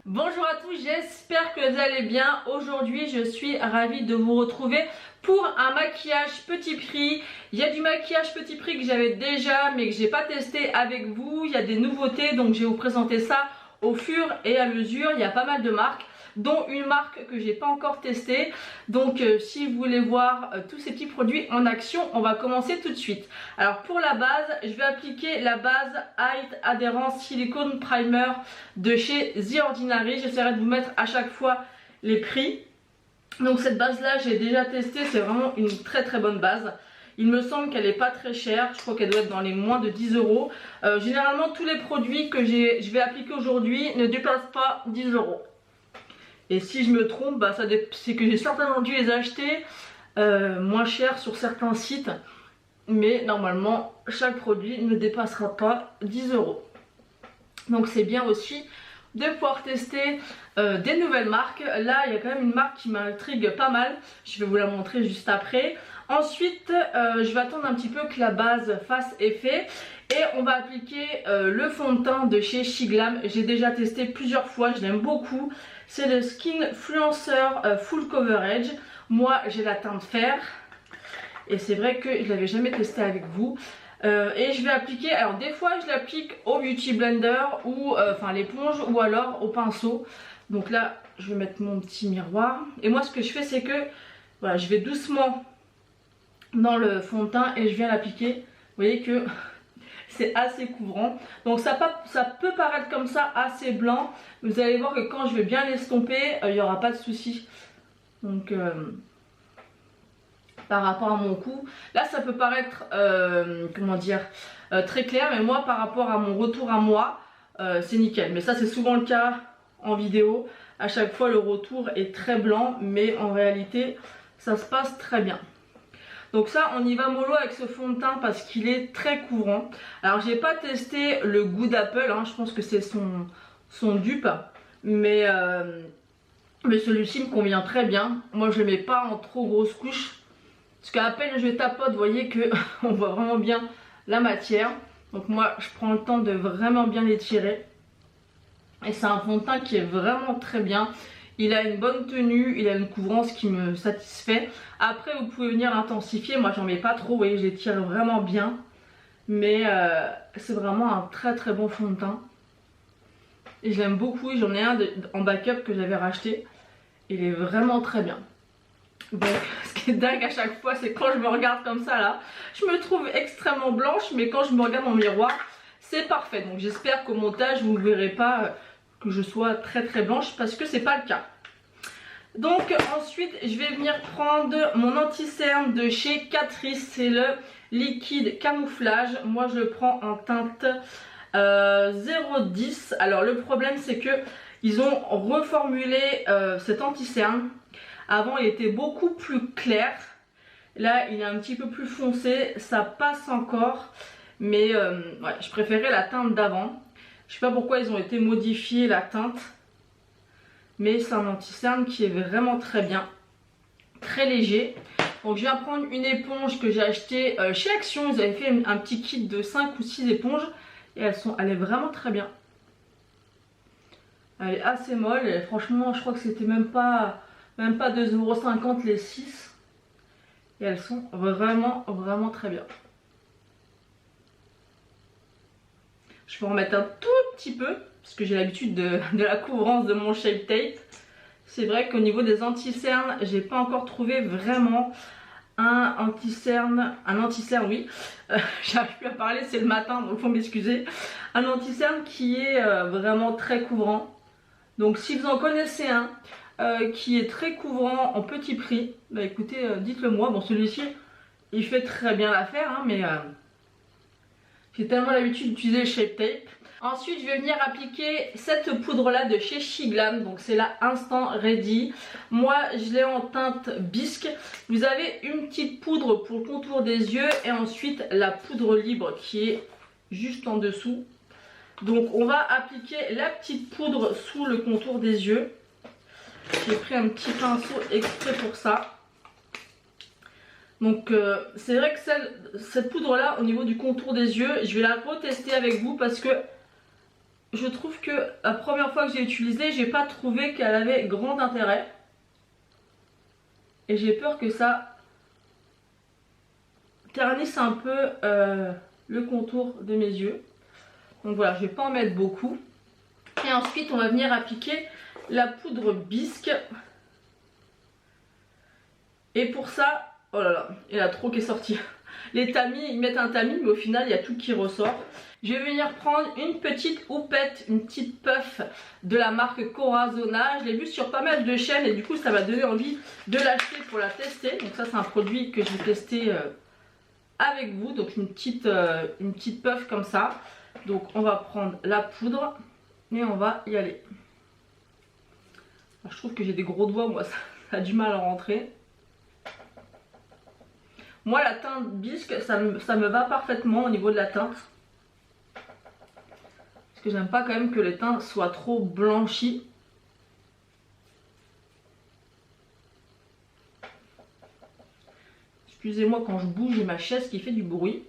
Bonjour à tous, j'espère que vous allez bien. Aujourd'hui je suis ravie de vous retrouver pour un maquillage petit prix. Il y a du maquillage petit prix que j'avais déjà mais que j'ai pas testé avec vous. Il y a des nouveautés, donc je vais vous présenter ça au fur et à mesure. Il y a pas mal de marques, dont une marque que j'ai pas encore testée. Donc si vous voulez voir tous ces petits produits en action, on va commencer tout de suite. Alors pour la base, je vais appliquer la base Height Adhérence Silicone Primer de chez The Ordinary. J'essaierai de vous mettre à chaque fois les prix. Donc cette base là j'ai déjà testé, c'est vraiment une très bonne base. Il me semble qu'elle n'est pas très chère, je crois qu'elle doit être dans les moins de 10 €. Généralement tous les produits que je vais appliquer aujourd'hui ne dépassent pas 10 €. Et si je me trompe, bah, c'est que j'ai certainement dû les acheter moins cher sur certains sites. Mais normalement, chaque produit ne dépassera pas 10 €. Donc c'est bien aussi de pouvoir tester des nouvelles marques. Là, il y a quand même une marque qui m'intrigue pas mal. Je vais vous la montrer juste après. Ensuite, je vais attendre un petit peu que la base fasse effet. Et on va appliquer le fond de teint de chez Shiglam. J'ai déjà testé plusieurs fois, je l'aime beaucoup. C'est le Skinfluencer Full Coverage. Moi, j'ai la teinte fer. Et c'est vrai que je ne l'avais jamais testé avec vous. Et je vais appliquer, alors des fois je l'applique au Beauty Blender ou enfin l'éponge ou alors au pinceau. Donc là, je vais mettre mon petit miroir. Et moi, ce que je fais, c'est que voilà, je vais doucement dans le fond de teint et je viens l'appliquer. Vous voyez que c'est assez couvrant. Donc ça peut paraître comme ça assez blanc. Vous allez voir que quand je vais bien l'estomper, il n'y aura pas de souci. Donc par rapport à mon cou, là ça peut paraître comment dire très clair, mais moi par rapport à mon retour à moi, c'est nickel. Mais ça c'est souvent le cas en vidéo. À chaque fois le retour est très blanc, mais en réalité ça se passe très bien. Donc ça, on y va mollo avec ce fond de teint parce qu'il est très couvrant. Alors j'ai pas testé le goût d'Apple, hein, je pense que c'est son dupe, mais celui-ci me convient très bien. Moi je ne mets pas en trop grosse couche, parce qu'à peine je tapote, vous voyez que on voit vraiment bien la matière. Donc moi je prends le temps de vraiment bien l'étirer. Et c'est un fond de teint qui est vraiment très bien. Il a une bonne tenue, il a une couvrance qui me satisfait. Après vous pouvez venir l'intensifier, moi j'en mets pas trop, vous voyez, je l'étire vraiment bien. Mais c'est vraiment un très bon fond de teint. Et je l'aime beaucoup, j'en ai un en backup que j'avais racheté. Il est vraiment très bien. Donc ce qui est dingue à chaque fois, c'est quand je me regarde comme ça là, je me trouve extrêmement blanche, mais quand je me regarde dans le miroir, c'est parfait. Donc j'espère qu'au montage vous ne verrez pas que je sois très blanche, parce que c'est pas le cas. Donc ensuite je vais venir prendre mon anti-cerne de chez Catrice, c'est le liquide camouflage. Moi je le prends en teinte 010. Alors le problème c'est que ils ont reformulé cet anti-cerne. Avant il était beaucoup plus clair, là il est un petit peu plus foncé, ça passe encore, mais ouais, je préférais la teinte d'avant. Je sais pas pourquoi ils ont été modifiés la teinte, mais c'est un anti-cerne qui est vraiment très bien, très léger. Donc je viens prendre une éponge que j'ai achetée chez Action. Ils avaient fait un petit kit de 5 ou 6 éponges et elle est vraiment très bien. Elle est assez molle et franchement je crois que c'était même pas 2,50 € les 6. Et elles sont vraiment très bien. Je vais en remettre un tout petit peu, parce que j'ai l'habitude de la couvrance de mon Shape Tape. C'est vrai qu'au niveau des anti-cernes, j'ai pas encore trouvé vraiment un anti-cerne, oui. J'arrive plus à parler, c'est le matin, donc faut m'excuser. Un anti-cerne qui est vraiment très couvrant. Donc si vous en connaissez un qui est très couvrant en petit prix, bah écoutez, dites-le moi. Bon, celui-ci, il fait très bien l'affaire, hein, mais j'ai tellement l'habitude d'utiliser le Shape Tape. Ensuite, je vais venir appliquer cette poudre-là de chez Shiglam. Donc, c'est la Instant Ready. Moi, je l'ai en teinte bisque. Vous avez une petite poudre pour le contour des yeux et ensuite la poudre libre qui est juste en dessous. Donc, on va appliquer la petite poudre sous le contour des yeux. J'ai pris un petit pinceau exprès pour ça. Donc c'est vrai que cette poudre là au niveau du contour des yeux, je vais la retester avec vous parce que je trouve que la première fois que j'ai utilisé, j'ai pas trouvé qu'elle avait grand intérêt. Et j'ai peur que ça ternisse un peu le contour de mes yeux. Donc voilà, je vais pas en mettre beaucoup. Et ensuite on va venir appliquer la poudre bisque. Et pour ça, oh là là, il y a trop qui est sorti. Les tamis, ils mettent un tamis, mais au final, il y a tout qui ressort. Je vais venir prendre une petite houppette, une petite puff de la marque Corazona. Je l'ai vu sur pas mal de chaînes et du coup, ça m'a donné envie de l'acheter pour la tester. Donc ça, c'est un produit que je vais tester avec vous. Donc une petite puff comme ça. Donc on va prendre la poudre et on va y aller. Alors, je trouve que j'ai des gros doigts, moi, ça a du mal à rentrer. Moi la teinte bisque ça me va parfaitement au niveau de la teinte. Parce que j'aime pas quand même que les teintes soient trop blanchies. Excusez-moi quand je bouge, j'ai ma chaise qui fait du bruit.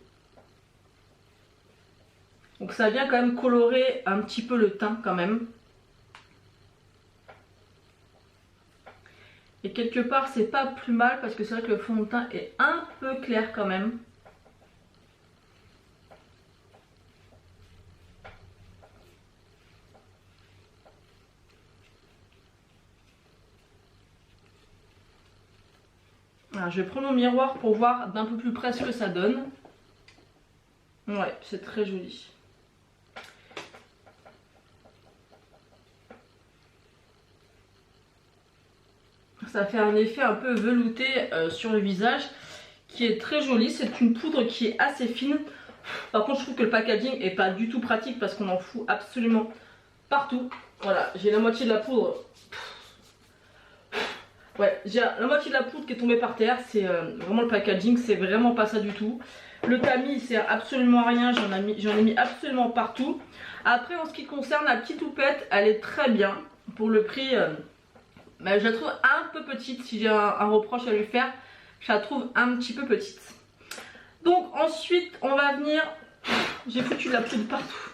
Donc ça vient quand même colorer un petit peu le teint quand même. Et quelque part c'est pas plus mal parce que c'est vrai que le fond de teint est un peu clair quand même. Alors, je vais prendre mon miroir pour voir d'un peu plus près ce que ça donne. Ouais, c'est très joli. Ça fait un effet un peu velouté sur le visage qui est très joli. C'est une poudre qui est assez fine. Par contre je trouve que le packaging est pas du tout pratique parce qu'on en fout absolument partout. Voilà, j'ai la moitié de la poudre. Ouais, j'ai la moitié de la poudre qui est tombée par terre. C'est vraiment le packaging, c'est vraiment pas ça du tout. Le tamis il sert absolument à rien, j'en ai mis absolument partout. Après en ce qui concerne la petite houppette, elle est très bien. Pour le prix... mais je la trouve un peu petite. Si j'ai un reproche à lui faire, je la trouve un petit peu petite. Donc ensuite on va venir, j'ai foutu de la poudre partout.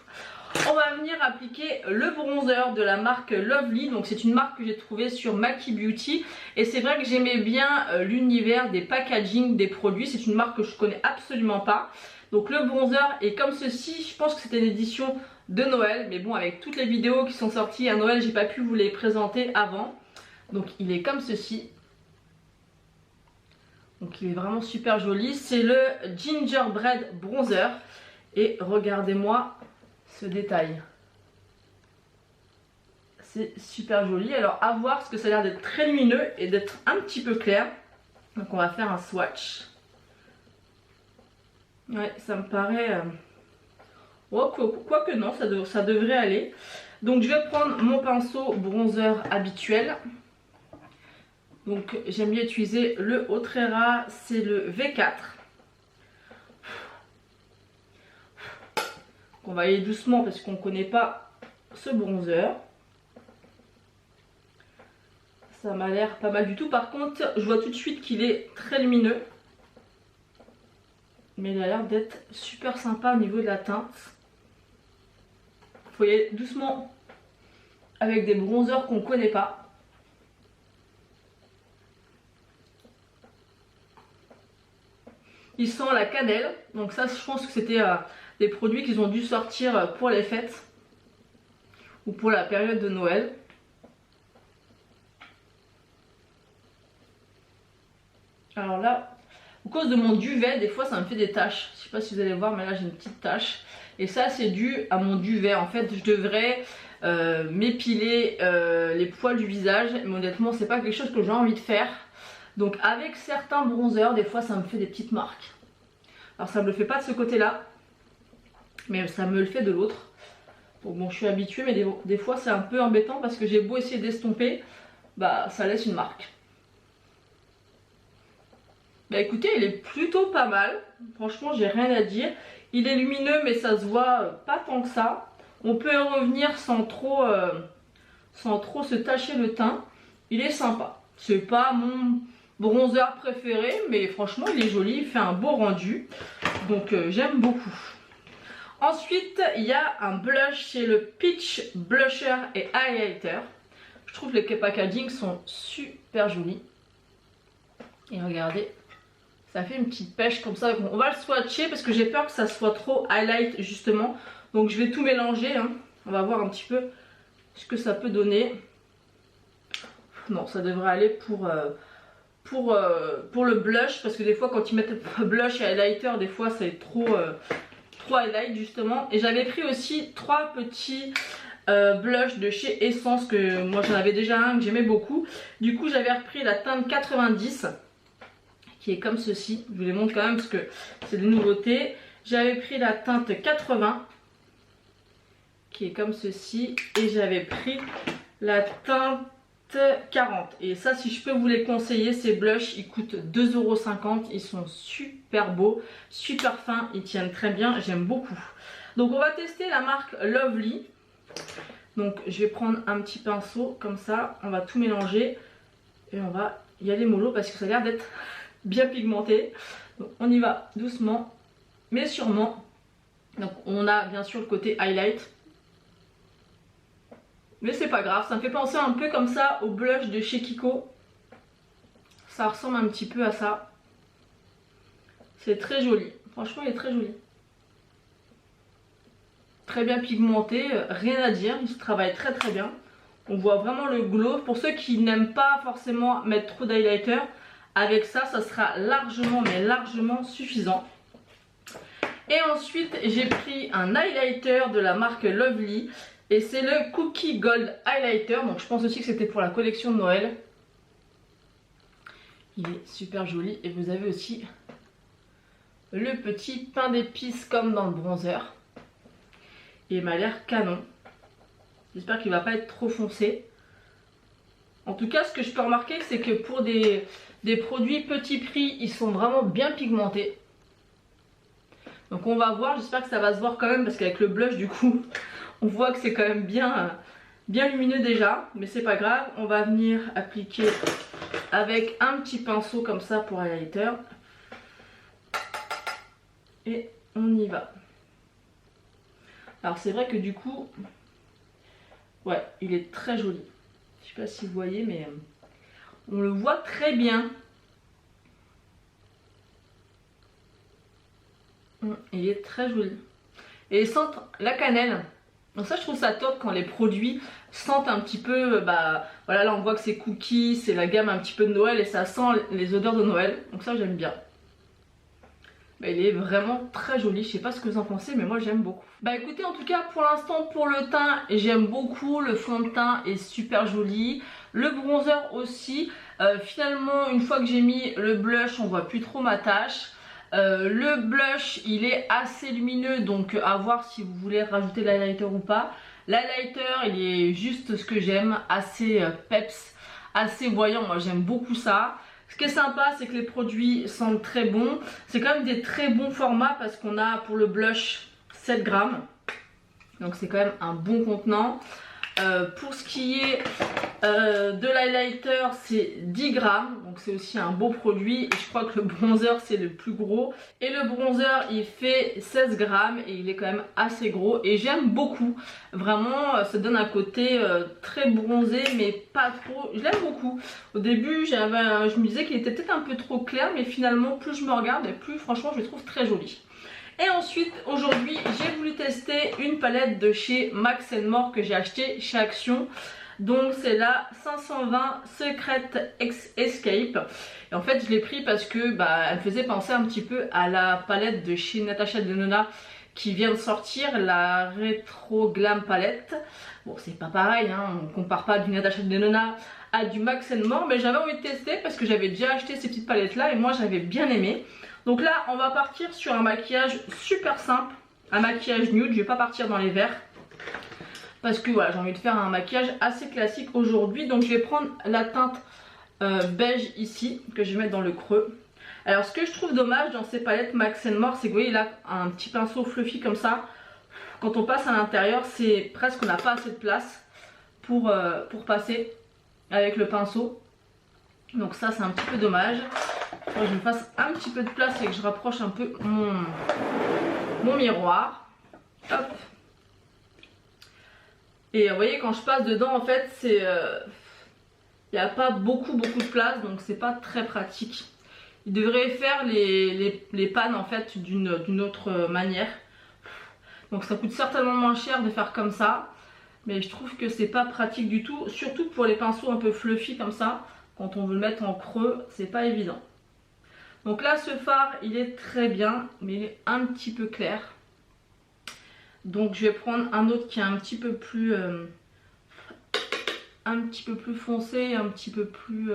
On va venir appliquer le bronzer de la marque Lovely. Donc c'est une marque que j'ai trouvée sur Maki Beauty. Et c'est vrai que j'aimais bien l'univers des packaging des produits. C'est une marque que je connais absolument pas. Donc le bronzer est comme ceci. Je pense que c'était l'édition de Noël. Mais bon, avec toutes les vidéos qui sont sorties à Noël, j'ai pas pu vous les présenter avant. Donc il est comme ceci. Donc il est vraiment super joli. C'est le Gingerbread Bronzer. Et regardez-moi ce détail. C'est super joli. Alors à voir parce que ça a l'air d'être très lumineux et d'être un petit peu clair. Donc on va faire un swatch. Ouais, ça me paraît... Oh, quoique non, ça devrait aller. Donc je vais prendre mon pinceau bronzer habituel. Donc j'aime bien utiliser le Otrera, c'est le V4. On va aller doucement parce qu'on ne connaît pas ce bronzer. Ça m'a l'air pas mal du tout. Par contre, je vois tout de suite qu'il est très lumineux. Mais il a l'air d'être super sympa au niveau de la teinte. Il faut y aller doucement avec des bronzers qu'on ne connaît pas. Il sent la cannelle. Donc ça, je pense que c'était des produits qu'ils ont dû sortir pour les fêtes. Ou pour la période de Noël. Alors là, à cause de mon duvet, des fois ça me fait des taches. Je sais pas si vous allez voir, mais là j'ai une petite tache. Et ça c'est dû à mon duvet. En fait, je devrais m'épiler les poils du visage. Mais honnêtement, c'est pas quelque chose que j'ai envie de faire. Donc avec certains bronzers, des fois ça me fait des petites marques. Alors ça me le fait pas de ce côté-là. Mais ça me le fait de l'autre. Donc bon, je suis habituée, mais des fois c'est un peu embêtant parce que j'ai beau essayer d'estomper, bah ça laisse une marque. Bah écoutez, il est plutôt pas mal. Franchement, j'ai rien à dire. Il est lumineux, mais ça se voit pas tant que ça. On peut y revenir sans trop se tacher le teint. Il est sympa. C'est pas bronzer préféré, mais franchement il est joli, il fait un beau rendu, donc j'aime beaucoup. Ensuite il y a un blush, c'est le Peach Blusher et Highlighter. Je trouve que les packaging sont super jolis. Et regardez, ça fait une petite pêche comme ça. On va le swatcher parce que j'ai peur que ça soit trop highlight justement. Donc je vais tout mélanger, hein. On va voir un petit peu ce que ça peut donner. Non, ça devrait aller pour le blush, parce que des fois quand ils mettent blush et highlighter, des fois c'est trop highlight justement. Et j'avais pris aussi 3 petits blush de chez Essence, que moi j'en avais déjà un que j'aimais beaucoup. Du coup j'avais repris la teinte 90 qui est comme ceci. Je vous les montre quand même parce que c'est des nouveautés. J'avais pris la teinte 80 qui est comme ceci, et j'avais pris la teinte 40. Et ça, si je peux vous les conseiller, ces blushs ils coûtent 2,50 €. Ils sont super beaux, super fins, ils tiennent très bien, j'aime beaucoup. Donc on va tester la marque Lovely. Donc je vais prendre un petit pinceau comme ça, on va tout mélanger et on va y aller mollo parce que ça a l'air d'être bien pigmenté. Donc on y va doucement mais sûrement. Donc on a bien sûr le côté highlight, mais c'est pas grave, ça me fait penser un peu comme ça au blush de chez Kiko. Ça ressemble un petit peu à ça. C'est très joli, franchement il est très joli. Très bien pigmenté, rien à dire, il se travaille très très bien. On voit vraiment le glow. Pour ceux qui n'aiment pas forcément mettre trop d'highlighter, avec ça, ça sera largement mais largement suffisant. Et ensuite j'ai pris un highlighter de la marque Lovely. Et c'est le Cookie Gold Highlighter. Donc je pense aussi que c'était pour la collection de Noël. Il est super joli. Et vous avez aussi le petit pain d'épices comme dans le bronzer. Et il m'a l'air canon. J'espère qu'il ne va pas être trop foncé. En tout cas, ce que je peux remarquer, c'est que pour des produits petit prix, ils sont vraiment bien pigmentés. Donc on va voir, j'espère que ça va se voir quand même, parce qu'avec le blush du coup, on voit que c'est quand même bien lumineux déjà. Mais c'est pas grave, on va venir appliquer avec un petit pinceau comme ça pour highlighter. Et on y va. Alors c'est vrai que du coup, ouais, il est très joli. Je sais pas si vous voyez, mais on le voit très bien. Il est très joli. Et il sent la cannelle. Donc ça je trouve ça top quand les produits sentent un petit peu, bah voilà, là on voit que c'est cookies, c'est la gamme un petit peu de Noël et ça sent les odeurs de Noël. Donc ça j'aime bien. Bah, il est vraiment très joli, je sais pas ce que vous en pensez mais moi j'aime beaucoup. Bah écoutez, en tout cas pour l'instant pour le teint j'aime beaucoup, le fond de teint est super joli, le bronzer aussi. Finalement une fois que j'ai mis le blush on voit plus trop ma tache. Le blush il est assez lumineux, donc à voir si vous voulez rajouter l'highlighter ou pas. L'highlighter il est juste ce que j'aime, assez peps, assez voyant, moi j'aime beaucoup ça. Ce qui est sympa c'est que les produits sentent très bon. C'est quand même des très bons formats parce qu'on a pour le blush 7 grammes. Donc c'est quand même un bon contenant. Pour ce qui est de l'highlighter c'est 10 grammes. Donc c'est aussi un beau produit. Et je crois que le bronzer c'est le plus gros. Et le bronzer il fait 16 grammes et il est quand même assez gros. Et j'aime beaucoup. Vraiment ça donne un côté très bronzé mais pas trop. Je l'aime beaucoup. Au début je me disais qu'il était peut-être un peu trop clair. Mais finalement plus je me regarde et plus franchement je le trouve très joli. Et ensuite aujourd'hui j'ai voulu tester une palette de chez Max & More que j'ai acheté chez Action. Donc c'est la 520 Secret Escape. Et en fait je l'ai pris parce que elle faisait penser un petit peu à la palette de chez Natasha Denona qui vient de sortir, la Retro Glam palette. Bon c'est pas pareil, hein, on compare pas du Natasha Denona à du Max & More, mais j'avais envie de tester parce que j'avais déjà acheté ces petites palettes là et moi j'avais bien aimé. Donc là on va partir sur un maquillage super simple, un maquillage nude, je vais pas partir dans les verts parce que voilà j'ai envie de faire un maquillage assez classique aujourd'hui. Donc je vais prendre la teinte beige ici que je vais mettre dans le creux. Alors ce que je trouve dommage dans ces palettes Max & More c'est que vous voyez là un petit pinceau fluffy comme ça, quand on passe à l'intérieur c'est presque on n'a pas assez de place pour passer avec le pinceau. Donc ça c'est un petit peu dommage. Il faut que je me fasse un petit peu de place et que je rapproche un peu mon miroir. Hop. Et vous voyez, quand je passe dedans, en fait, c'est il n'y a pas beaucoup de place, donc c'est pas très pratique. Il devrait faire les pannes en fait d'une autre manière. Donc ça coûte certainement moins cher de faire comme ça. Mais je trouve que c'est pas pratique du tout. Surtout pour les pinceaux un peu fluffy comme ça. Quand on veut le mettre en creux, c'est pas évident. Donc là ce fard il est très bien, mais il est un petit peu clair. Donc je vais prendre un autre qui est un petit peu plus foncé, un petit peu plus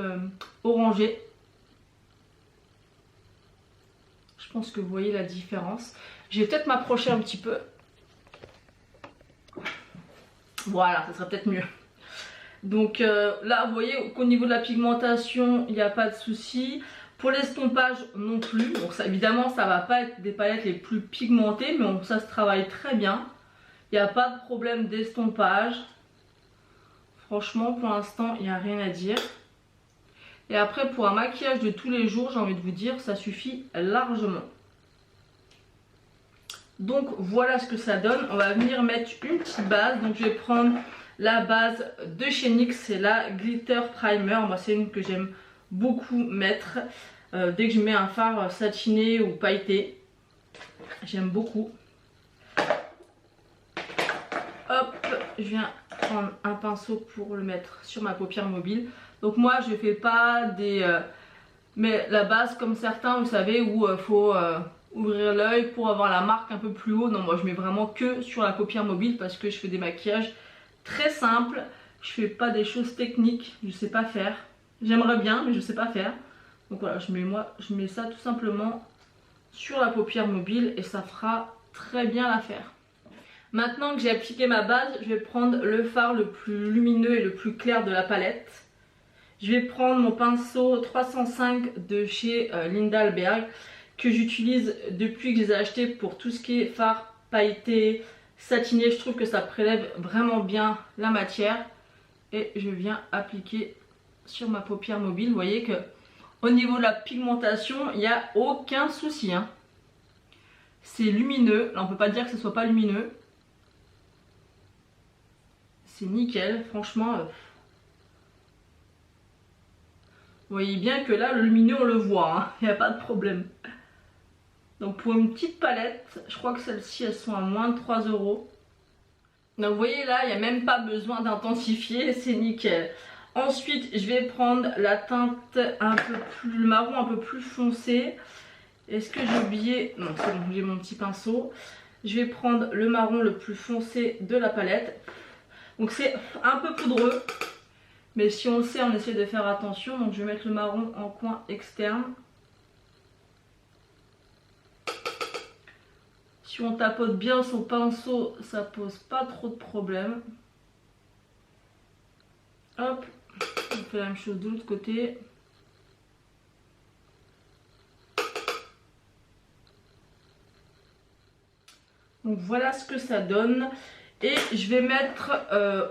orangé. Je pense que vous voyez la différence. Je vais peut-être m'approcher un petit peu. Voilà, ça serait peut-être mieux. Donc là, vous voyez qu'au niveau de la pigmentation, il n'y a pas de souci. Pour l'estompage non plus. Donc ça, évidemment, ça va pas être des palettes les plus pigmentées, mais ça se travaille très bien. Il n'y a pas de problème d'estompage. Franchement, pour l'instant, il n'y a rien à dire. Et après, pour un maquillage de tous les jours, j'ai envie de vous dire, ça suffit largement. Donc voilà ce que ça donne. On va venir mettre une petite base. Donc je vais prendre la base de chez NYX, c'est la Glitter Primer. Moi c'est une que j'aime beaucoup mettre dès que je mets un fard satiné ou pailleté. J'aime beaucoup. Hop, je viens prendre un pinceau pour le mettre sur ma paupière mobile. Donc moi je fais pas mais la base comme certains, vous savez, où il faut ouvrir l'œil pour avoir la marque un peu plus haut. Non, moi je mets vraiment que sur la paupière mobile parce que je fais des maquillages très simples. Je fais pas des choses techniques, je sais pas faire. J'aimerais bien mais je sais pas faire. Donc voilà, je mets ça tout simplement sur la paupière mobile et ça fera très bien l'affaire. Maintenant que j'ai appliqué ma base, je vais prendre le fard le plus lumineux et le plus clair de la palette. Je vais prendre mon pinceau 305 de chez Linda Alberg que j'utilise depuis que je les ai achetés pour tout ce qui est fard pailleté, satiné. Je trouve que ça prélève vraiment bien la matière. Et je viens appliquer sur ma paupière mobile. Vous voyez que au niveau de la pigmentation, il n'y a aucun souci, hein. C'est lumineux. Là, on ne peut pas dire que ce soit pas lumineux. C'est nickel, franchement. Vous voyez bien que là, le lumineux, on le voit, hein. Il n'y a pas de problème. Donc pour une petite palette, je crois que celles-ci, elles sont à moins de 3 €. Donc vous voyez là, il n'y a même pas besoin d'intensifier, c'est nickel. Ensuite, je vais prendre la teinte un peu plus, le marron un peu plus foncé. Est-ce que j'ai oublié? Non, c'est bon, j'ai mon petit pinceau. Je vais prendre le marron le plus foncé de la palette. Donc c'est un peu poudreux. Mais si on le sait, on essaie de faire attention. Donc je vais mettre le marron en coin externe. Si on tapote bien son pinceau, ça pose pas trop de problème. Hop, on fait la même chose de l'autre côté. Donc voilà ce que ça donne. Et je vais mettre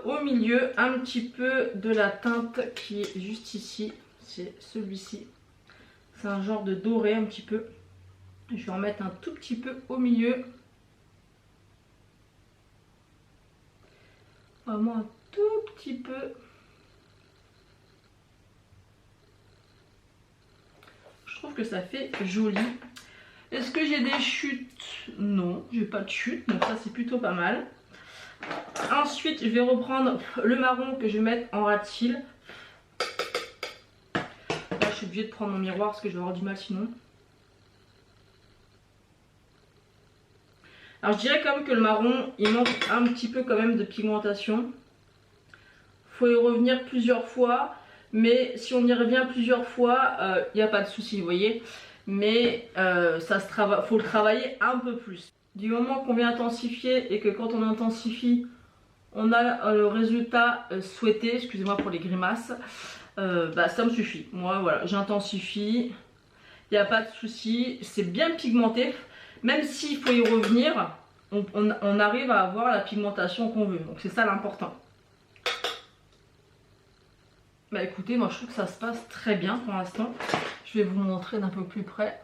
au milieu un petit peu de la teinte qui est juste ici. C'est celui-ci. C'est un genre de doré un petit peu. Je vais en mettre un tout petit peu au milieu. Vraiment un tout petit peu. Je trouve que ça fait joli. Est-ce que j'ai des chutes? Non, j'ai pas de chutes. Donc ça c'est plutôt pas mal. Ensuite je vais reprendre le marron que je vais mettre en ras de cils. Là je suis obligée de prendre mon miroir parce que je vais avoir du mal sinon. Alors je dirais quand même que le marron il manque un petit peu quand même de pigmentation. Faut y revenir plusieurs fois. Mais si on y revient plusieurs fois, il n'y a pas de souci, vous voyez. Mais faut le travailler un peu plus. Du moment qu'on vient intensifier et que quand on intensifie, on a le résultat souhaité, excusez-moi pour les grimaces, bah ça me suffit. Moi voilà, j'intensifie, il n'y a pas de souci, c'est bien pigmenté. Même s'il faut y revenir, on arrive à avoir la pigmentation qu'on veut. Donc c'est ça l'important. Bah écoutez, moi je trouve que ça se passe très bien pour l'instant. Je vais vous montrer d'un peu plus près.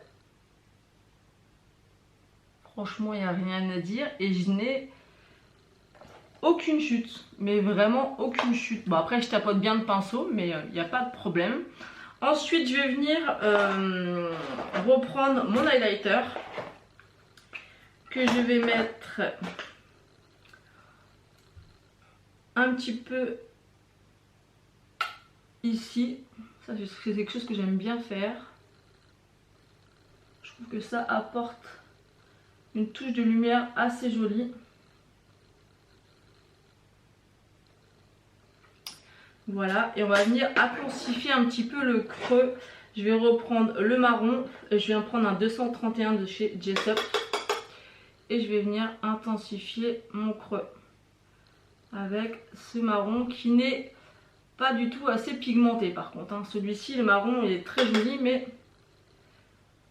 Franchement, il n'y a rien à dire et je n'ai aucune chute, mais vraiment aucune chute. Bon après je tapote bien le pinceau, mais il n'y a pas de problème. Ensuite je vais venir reprendre mon highlighter que je vais mettre un petit peu ici. Ça c'est quelque chose que j'aime bien faire. Je trouve que ça apporte une touche de lumière assez jolie. Voilà, et on va venir intensifier un petit peu le creux. Je vais reprendre le marron et je viens prendre un 231 de chez Jessup et je vais venir intensifier mon creux avec ce marron qui n'est pas du tout assez pigmenté par contre, hein. Celui-ci, le marron, il est très joli, mais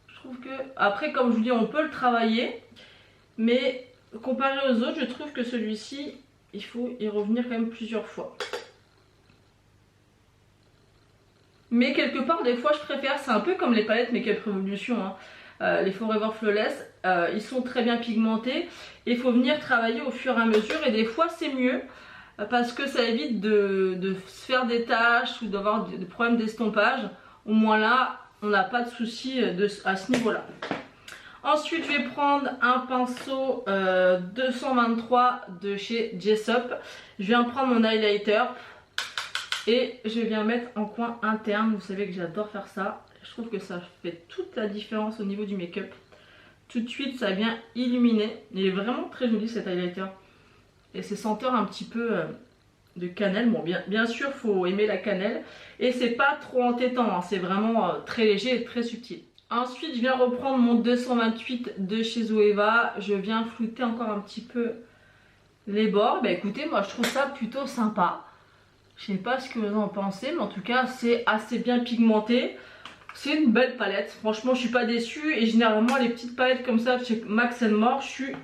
je trouve que après, comme je vous dis, on peut le travailler, mais comparé aux autres, je trouve que celui-ci, il faut y revenir quand même plusieurs fois. Mais quelque part, des fois, je préfère, c'est un peu comme les palettes Make-up Revolution, hein. Les Forever Flawless, ils sont très bien pigmentés. Et il faut venir travailler au fur et à mesure. Et des fois, c'est mieux parce que ça évite de se faire des taches ou d'avoir des problèmes d'estompage. Au moins là, on n'a pas de souci à ce niveau-là. Ensuite, je vais prendre un pinceau 223 de chez Jessup. Je viens prendre mon highlighter. Et je viens mettre en coin interne, vous savez que j'adore faire ça. Je trouve que ça fait toute la différence au niveau du make-up. Tout de suite ça vient illuminer. Il est vraiment très joli cet highlighter. Et ces senteurs un petit peu de cannelle. Bon bien sûr il faut aimer la cannelle. Et c'est pas trop entêtant, hein. C'est vraiment très léger et très subtil. Ensuite je viens reprendre mon 228 de chez Zoeva. Je viens flouter encore un petit peu les bords. Bah écoutez, moi je trouve ça plutôt sympa. Je sais pas ce que vous en pensez, mais en tout cas c'est assez bien pigmenté. C'est une belle palette, franchement je suis pas déçue. Et généralement les petites palettes comme ça chez Max & More, je suis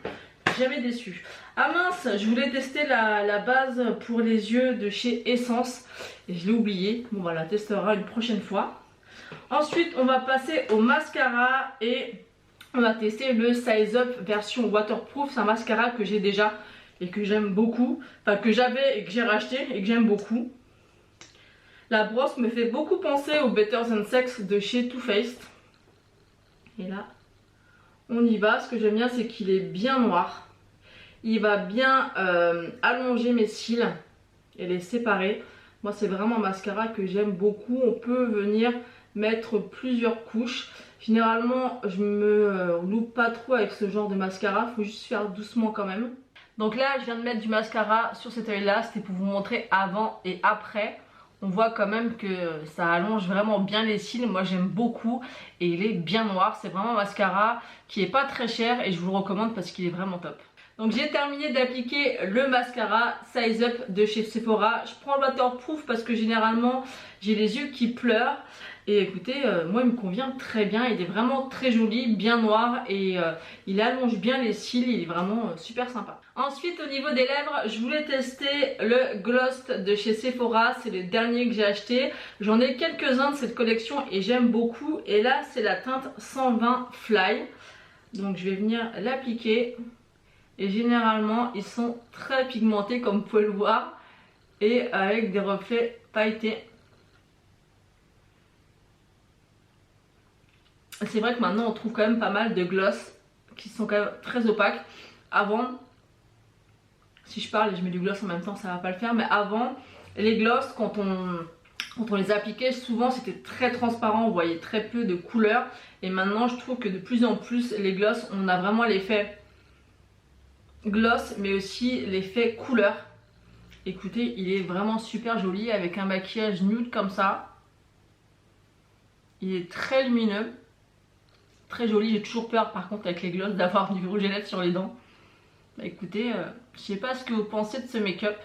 jamais déçue. Ah mince, je voulais tester la base pour les yeux de chez Essence et je l'ai oublié. Bon, on va la testera une prochaine fois. Ensuite on va passer au mascara et on va tester le Size Up version waterproof. C'est un mascara que j'ai déjà et que j'aime beaucoup, enfin que j'avais et que j'ai racheté et que j'aime beaucoup. La brosse me fait beaucoup penser au Better Than Sex de chez Too Faced. Et là, on y va. Ce que j'aime bien, c'est qu'il est bien noir. Il va bien allonger mes cils et les séparer. Moi, c'est vraiment un mascara que j'aime beaucoup. On peut venir mettre plusieurs couches. Généralement, je me loupe pas trop avec ce genre de mascara. Il faut juste faire doucement quand même. Donc là je viens de mettre du mascara sur cet œil là, c'était pour vous montrer avant et après. On voit quand même que ça allonge vraiment bien les cils, moi j'aime beaucoup et il est bien noir. C'est vraiment un mascara qui est pas très cher et je vous le recommande parce qu'il est vraiment top. Donc j'ai terminé d'appliquer le mascara Size Up de chez Sephora. Je prends le waterproof parce que généralement j'ai les yeux qui pleurent. Et écoutez, moi il me convient très bien, il est vraiment très joli, bien noir et il allonge bien les cils, il est vraiment super sympa. Ensuite au niveau des lèvres, je voulais tester le gloss de chez Sephora, c'est le dernier que j'ai acheté. J'en ai quelques-uns de cette collection et j'aime beaucoup. Et là c'est la teinte 120 Fly, donc je vais venir l'appliquer. Et généralement ils sont très pigmentés comme vous pouvez le voir et avec des reflets pailletés. C'est vrai que maintenant on trouve quand même pas mal de gloss qui sont quand même très opaques. Avant, si je parle et je mets du gloss en même temps ça va pas le faire, mais avant les gloss quand on les appliquait souvent c'était très transparent, on voyait très peu de couleurs. Et maintenant je trouve que de plus en plus les gloss on a vraiment l'effet gloss mais aussi l'effet couleur. Écoutez, il est vraiment super joli avec un maquillage nude comme ça. Il est très lumineux, très joli. J'ai toujours peur par contre avec les gloss d'avoir du rouge à lèvres sur les dents. Bah, écoutez, je sais pas ce que vous pensez de ce make-up.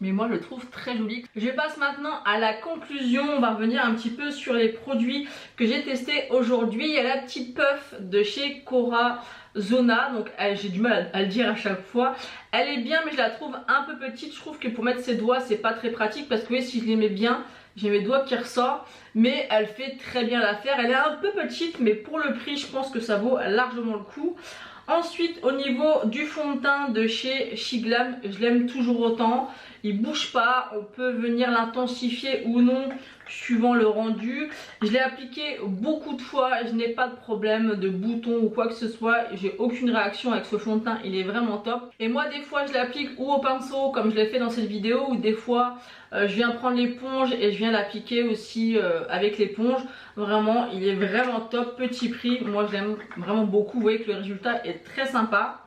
mais moi je le trouve très joli. Je passe maintenant à la conclusion. On va revenir un petit peu sur les produits que j'ai testés aujourd'hui. Il y a la petite puff de chez Corazona, donc j'ai du mal à le dire à chaque fois. Elle est bien, mais je la trouve un peu petite. Je trouve que pour mettre ses doigts c'est pas très pratique, parce que oui, si je les mets bien, j'ai mes doigts qui ressortent, mais elle fait très bien l'affaire. Elle est un peu petite, mais pour le prix je pense que ça vaut largement le coup. Ensuite, au niveau du fond de teint de chez Shiglam, je l'aime toujours autant. Il bouge pas, on peut venir l'intensifier ou non suivant le rendu. Je l'ai appliqué beaucoup de fois, je n'ai pas de problème de boutons ou quoi que ce soit. J'ai aucune réaction avec ce fond de teint, il est vraiment top. Et moi des fois je l'applique ou au pinceau comme je l'ai fait dans cette vidéo, ou des fois je viens prendre l'éponge et je viens l'appliquer aussi avec l'éponge. Vraiment, il est vraiment top, petit prix. Moi je l'aime vraiment beaucoup, vous voyez que le résultat est très sympa.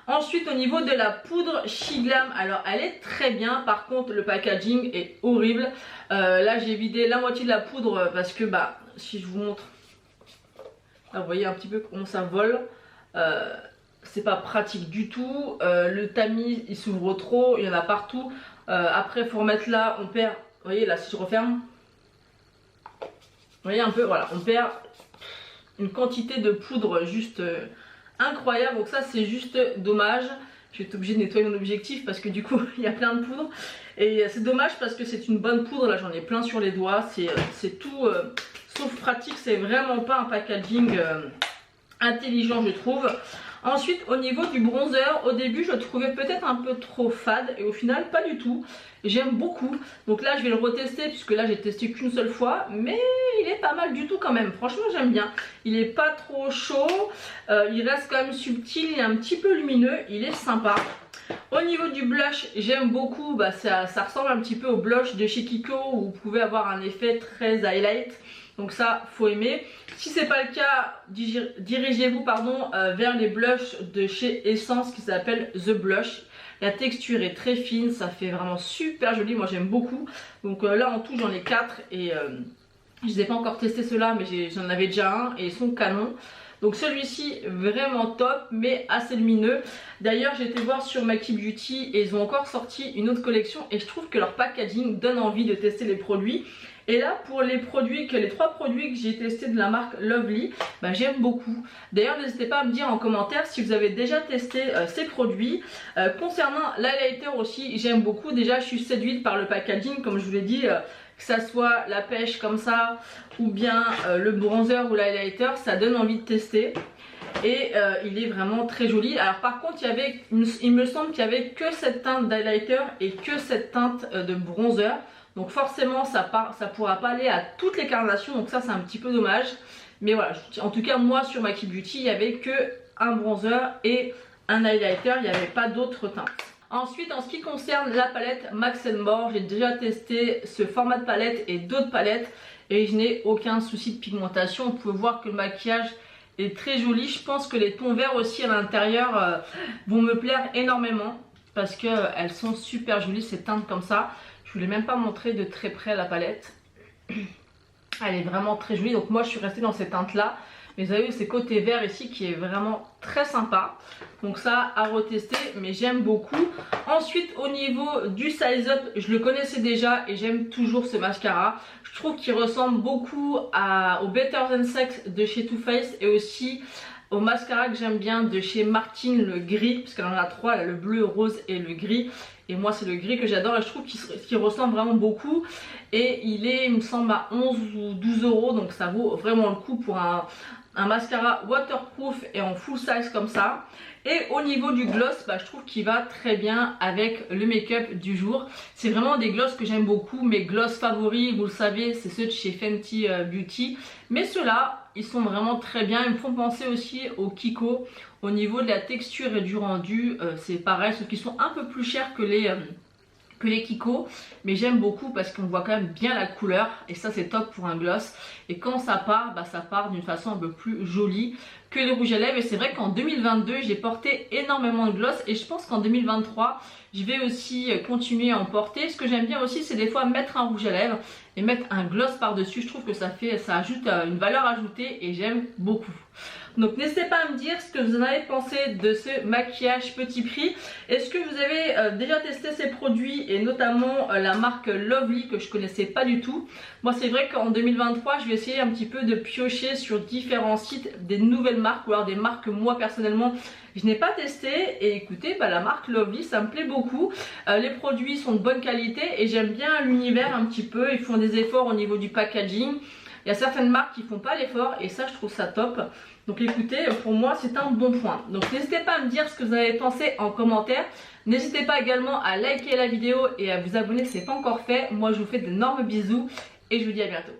Ensuite, au niveau de la poudre Shiglam, alors elle est très bien, par contre le packaging est horrible. Là j'ai vidé la moitié de la poudre parce que bah si je vous montre, là, vous voyez un petit peu comment ça vole. C'est pas pratique du tout. Le tamis il s'ouvre trop, il y en a partout. Après il faut remettre là, on perd, vous voyez là si je referme, vous voyez un peu, voilà, on perd une quantité de poudre juste incroyable. Donc ça c'est juste dommage. Je vais être obligée de nettoyer mon objectif parce que du coup il y a plein de poudre. Et c'est dommage parce que c'est une bonne poudre. Là j'en ai plein sur les doigts. C'est tout sauf pratique. C'est vraiment pas un packaging intelligent je trouve. Ensuite au niveau du bronzer, au début je le trouvais peut-être un peu trop fade et au final pas du tout. J'aime beaucoup. Donc là je vais le retester puisque là j'ai testé qu'une seule fois, mais il est pas mal du tout quand même. Franchement j'aime bien. Il est pas trop chaud, il reste quand même subtil, il est un petit peu lumineux, il est sympa. Au niveau du blush, j'aime beaucoup, bah, ça ressemble un petit peu au blush de chez Kiko où vous pouvez avoir un effet très highlight. Donc ça, faut aimer. Si c'est pas le cas, dirigez-vous vers les blushs de chez Essence qui s'appelle The Blush. La texture est très fine, ça fait vraiment super joli, moi j'aime beaucoup. Donc là en tout j'en ai 4 et je n'ai pas encore testé ceux-là, mais j'en avais déjà un et ils sont canons. Donc celui-ci vraiment top mais assez lumineux. D'ailleurs j'ai été voir sur Maki Beauty et ils ont encore sorti une autre collection et je trouve que leur packaging donne envie de tester les produits. Et là pour les trois produits que j'ai testés de la marque Lovely, bah, j'aime beaucoup. D'ailleurs n'hésitez pas à me dire en commentaire si vous avez déjà testé ces produits. Concernant l'highlighter aussi j'aime beaucoup. Déjà je suis séduite par le packaging comme je vous l'ai dit. Que ça soit la pêche comme ça ou bien le bronzer ou l'highlighter, ça donne envie de tester. Et il est vraiment très joli. Alors par contre il me semble qu'il n'y avait que cette teinte d'highlighter et que cette teinte de bronzer. Donc forcément ça pourra pas aller à toutes les carnations, donc ça c'est un petit peu dommage. Mais voilà, en tout cas moi sur Maki Beauty il n'y avait que un bronzer et un highlighter, il n'y avait pas d'autres teintes. Ensuite en ce qui concerne la palette Max & More, j'ai déjà testé ce format de palette et d'autres palettes et je n'ai aucun souci de pigmentation. Vous pouvez voir que le maquillage est très joli. Je pense que les tons verts aussi à l'intérieur vont me plaire énormément parce qu'elles sont super jolies ces teintes comme ça. Je ne voulais même pas montrer de très près la palette. Elle est vraiment très jolie. Donc moi je suis restée dans ces teintes là. Mais vous avez vu c'est côté vert ici qui est vraiment très sympa. Donc ça à retester mais j'aime beaucoup. Ensuite au niveau du size up, je le connaissais déjà et j'aime toujours ce mascara. Je trouve qu'il ressemble beaucoup au Better Than Sex de chez Too Faced et aussi au mascara que j'aime bien de chez Martine, le gris, parce qu'elle en a 3, elle a le bleu, rose et le gris. Et moi c'est le gris que j'adore et je trouve qu'il ressemble vraiment beaucoup. Et il est, il me semble, à 11 ou 12 euros, donc ça vaut vraiment le coup pour un mascara waterproof et en full size comme ça. Et au niveau du gloss, bah, je trouve qu'il va très bien avec le make-up du jour. C'est vraiment des gloss que j'aime beaucoup. Mes gloss favoris, vous le savez, c'est ceux de chez Fenty Beauty. Mais ceux-là, ils sont vraiment très bien. Ils me font penser aussi au Kiko. Au niveau de la texture et du rendu, c'est pareil. Ceux qui sont un peu plus chers que les Kiko, mais j'aime beaucoup parce qu'on voit quand même bien la couleur et ça c'est top pour un gloss. Et quand ça part, bah, ça part d'une façon un peu plus jolie. que les rouges à lèvres. Et c'est vrai qu'en 2022 j'ai porté énormément de gloss et je pense qu'en 2023 je vais aussi continuer à en porter. Ce que j'aime bien aussi, c'est des fois mettre un rouge à lèvres et mettre un gloss par dessus. Je trouve que ça ajoute une valeur ajoutée et j'aime beaucoup. Donc n'hésitez pas à me dire ce que vous en avez pensé de ce maquillage petit prix. Est-ce que vous avez déjà testé ces produits et notamment la marque Lovely que je connaissais pas du tout. Moi c'est vrai qu'en 2023 je vais essayer un petit peu de piocher sur différents sites des nouvelles marques ou alors des marques que moi personnellement je n'ai pas testé. Et écoutez, la marque Lovely ça me plaît beaucoup. Les produits sont de bonne qualité et j'aime bien l'univers un petit peu. Ils font des efforts au niveau du packaging. Il y a certaines marques qui font pas l'effort et ça je trouve ça top. Donc écoutez, pour moi c'est un bon point. Donc n'hésitez pas à me dire ce que vous avez pensé en commentaire. N'hésitez pas également à liker la vidéo et à vous abonner si ce n'est pas encore fait. Moi je vous fais d'énormes bisous et je vous dis à bientôt.